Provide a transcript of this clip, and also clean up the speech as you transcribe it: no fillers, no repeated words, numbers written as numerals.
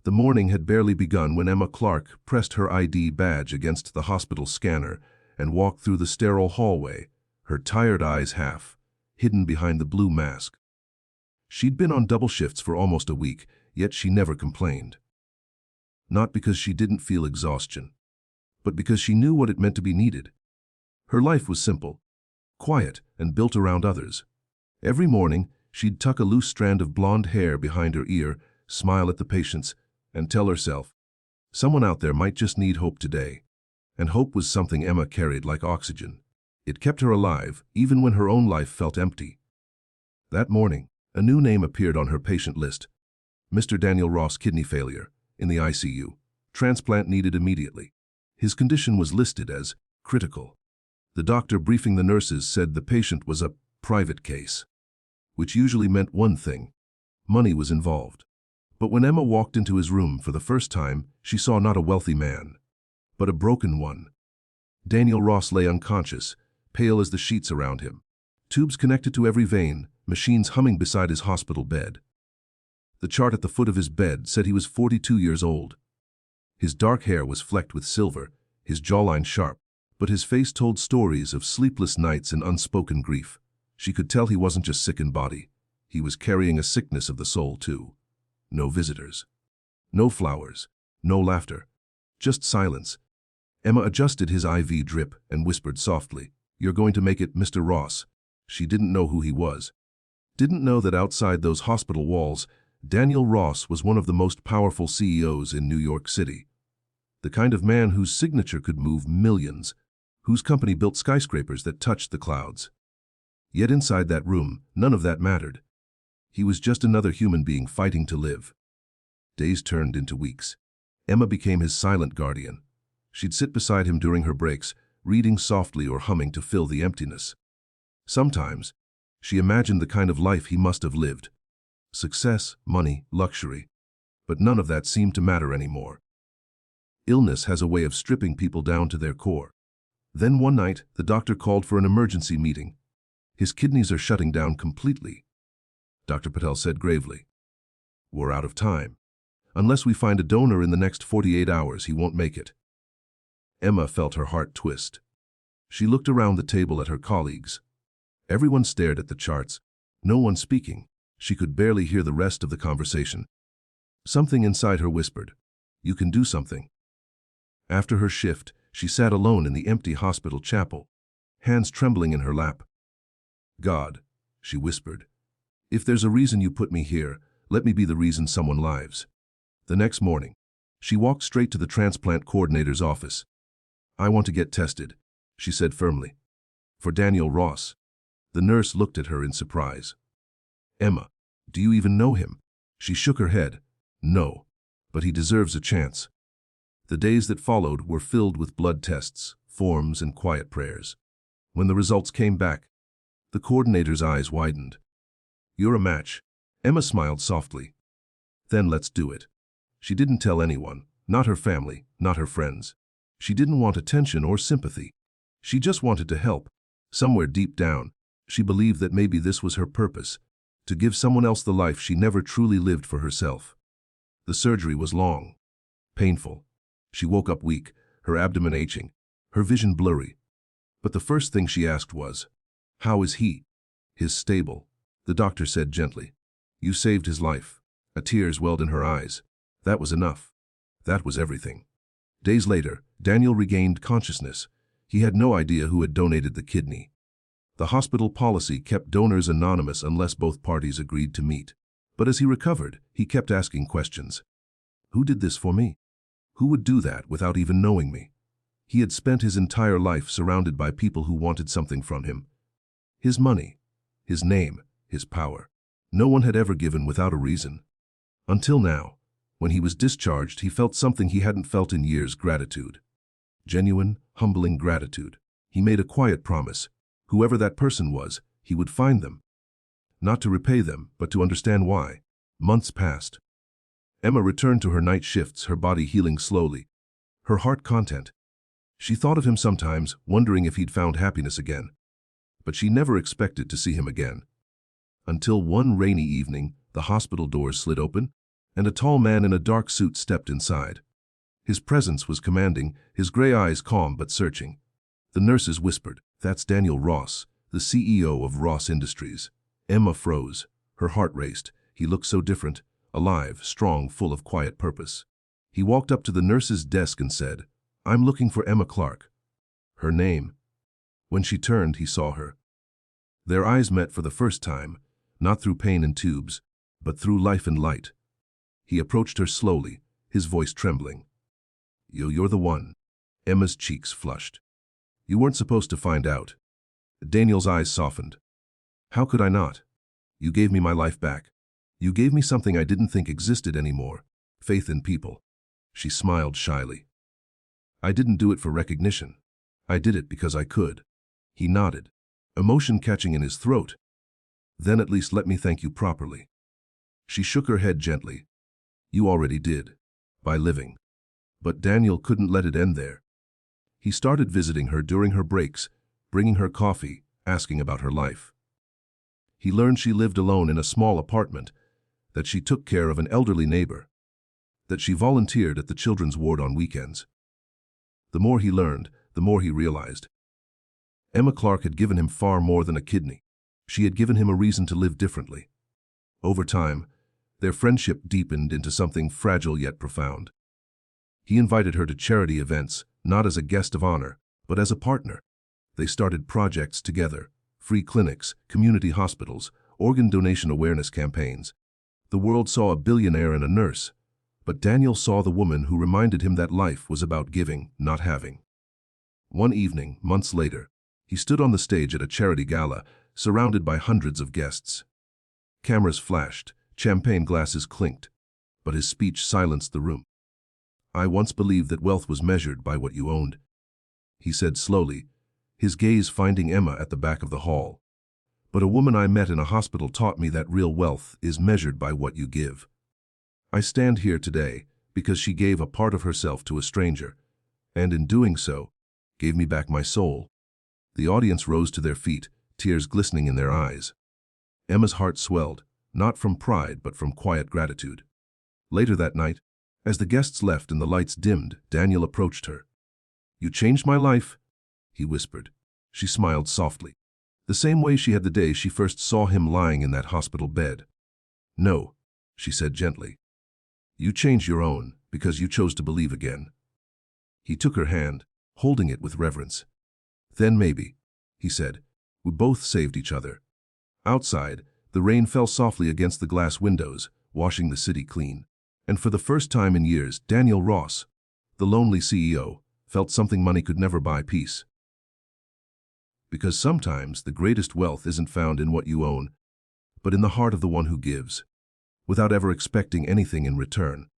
The morning had barely begun when Emma Clarke pressed her ID badge against the hospital scanner and walked through the sterile hallway, her tired eyes half hidden behind the blue mask. She'd been on double shifts for almost a week, yet she never complained. Not because she didn't feel exhaustion, but because she knew what it meant to be needed. Her life was simple, quiet, and built around others. Every morning, she'd tuck a loose strand of blonde hair behind her ear, smile at the patients, and tell herself, someone out there might just need hope today. And hope was something Emma carried like oxygen. It kept her alive, even when her own life felt empty. That morning, a new name appeared on her patient list. Mr. Daniel Ross, kidney failure, in the ICU. Transplant needed immediately. His condition was listed as critical. The doctor briefing the nurses said the patient was a private case, which usually meant one thing: money was involved. But when Emma walked into his room for the first time, she saw not a wealthy man, but a broken one. Daniel Ross lay unconscious, pale as the sheets around him. Tubes connected to every vein, machines humming beside his hospital bed. The chart at the foot of his bed said he was 42 years old. His dark hair was flecked with silver, his jawline sharp, but his face told stories of sleepless nights and unspoken grief. She could tell he wasn't just sick in body. He was carrying a sickness of the soul, too. No visitors. No flowers. No laughter. Just silence. Emma adjusted his IV drip and whispered softly, "You're going to make it, Mr. Ross." She didn't know who he was. Didn't know that outside those hospital walls, Daniel Ross was one of the most powerful CEOs in New York City. The kind of man whose signature could move millions, whose company built skyscrapers that touched the clouds. Yet inside that room, none of that mattered. He was just another human being fighting to live. Days turned into weeks. Emma became his silent guardian. She'd sit beside him during her breaks, reading softly or humming to fill the emptiness. Sometimes, she imagined the kind of life he must have lived. Success, money, luxury. But none of that seemed to matter anymore. Illness has a way of stripping people down to their core. Then one night, the doctor called for an emergency meeting. "His kidneys are shutting down completely," Dr. Patel said gravely. "We're out of time. Unless we find a donor in the next 48 hours, he won't make it." Emma felt her heart twist. She looked around the table at her colleagues. Everyone stared at the charts, no one speaking. She could barely hear the rest of the conversation. Something inside her whispered, "You can do something." After her shift, she sat alone in the empty hospital chapel, hands trembling in her lap. "God," she whispered, "if there's a reason you put me here, let me be the reason someone lives." The next morning, she walked straight to the transplant coordinator's office. "I want to get tested," she said firmly. "For Daniel Ross." The nurse looked at her in surprise. "Emma, do you even know him?" She shook her head. "No, but he deserves a chance." The days that followed were filled with blood tests, forms, and quiet prayers. When the results came back, the coordinator's eyes widened. "You're a match." Emma smiled softly. "Then let's do it." She didn't tell anyone, not her family, not her friends. She didn't want attention or sympathy. She just wanted to help. Somewhere deep down, she believed that maybe this was her purpose, to give someone else the life she never truly lived for herself. The surgery was long, painful. She woke up weak, her abdomen aching, her vision blurry. But the first thing she asked was, "How is he?" "He's stable," the doctor said gently. "You saved his life." A tear welled in her eyes. That was enough. That was everything. Days later, Daniel regained consciousness. He had no idea who had donated the kidney. The hospital policy kept donors anonymous unless both parties agreed to meet. But as he recovered, he kept asking questions. Who did this for me? Who would do that without even knowing me? He had spent his entire life surrounded by people who wanted something from him. His money, his name, his power. No one had ever given without a reason. Until now, when he was discharged, he felt something he hadn't felt in years: gratitude. Genuine, humbling gratitude. He made a quiet promise. Whoever that person was, he would find them. Not to repay them, but to understand why. Months passed. Emma returned to her night shifts, her body healing slowly, her heart content. She thought of him sometimes, wondering if he'd found happiness again. But she never expected to see him again. Until one rainy evening, the hospital doors slid open, and a tall man in a dark suit stepped inside. His presence was commanding, his gray eyes calm but searching. The nurses whispered, "That's Daniel Ross, the CEO of Ross Industries." Emma froze. Her heart raced. He looked so different, alive, strong, full of quiet purpose. He walked up to the nurse's desk and said, "I'm looking for Emma Clarke." Her name. When she turned, he saw her. Their eyes met for the first time, not through pain and tubes, but through life and light. He approached her slowly, his voice trembling. You're the one." Emma's cheeks flushed. "You weren't supposed to find out." Daniel's eyes softened. "How could I not? You gave me my life back. You gave me something I didn't think existed anymore, faith in people." She smiled shyly. "I didn't do it for recognition. I did it because I could." He nodded, emotion catching in his throat. "Then at least let me thank you properly." She shook her head gently. "You already did, by living." But Daniel couldn't let it end there. He started visiting her during her breaks, bringing her coffee, asking about her life. He learned she lived alone in a small apartment, that she took care of an elderly neighbor, that she volunteered at the children's ward on weekends. The more he learned, the more he realized. Emma Clarke had given him far more than a kidney. She had given him a reason to live differently. Over time, their friendship deepened into something fragile yet profound. He invited her to charity events, not as a guest of honor, but as a partner. They started projects together, free clinics, community hospitals, organ donation awareness campaigns. The world saw a billionaire and a nurse, but Daniel saw the woman who reminded him that life was about giving, not having. One evening, months later, he stood on the stage at a charity gala, surrounded by hundreds of guests. Cameras flashed, champagne glasses clinked, but his speech silenced the room. "I once believed that wealth was measured by what you owned," he said slowly, his gaze finding Emma at the back of the hall. "But a woman I met in a hospital taught me that real wealth is measured by what you give." I stand here today because she gave a part of herself to a stranger, and in doing so, gave me back my soul. The audience rose to their feet, tears glistening in their eyes. Emma's heart swelled, not from pride but from quiet gratitude. Later that night, as the guests left and the lights dimmed, Daniel approached her. "You changed my life," he whispered. She smiled softly, the same way she had the day she first saw him lying in that hospital bed. "No," she said gently. "You changed your own because you chose to believe again." He took her hand, holding it with reverence. "Then maybe," he said, "we both saved each other." Outside, the rain fell softly against the glass windows, washing the city clean. And for the first time in years, Daniel Ross, the lonely CEO, felt something money could never buy: peace. Because sometimes the greatest wealth isn't found in what you own, but in the heart of the one who gives, without ever expecting anything in return.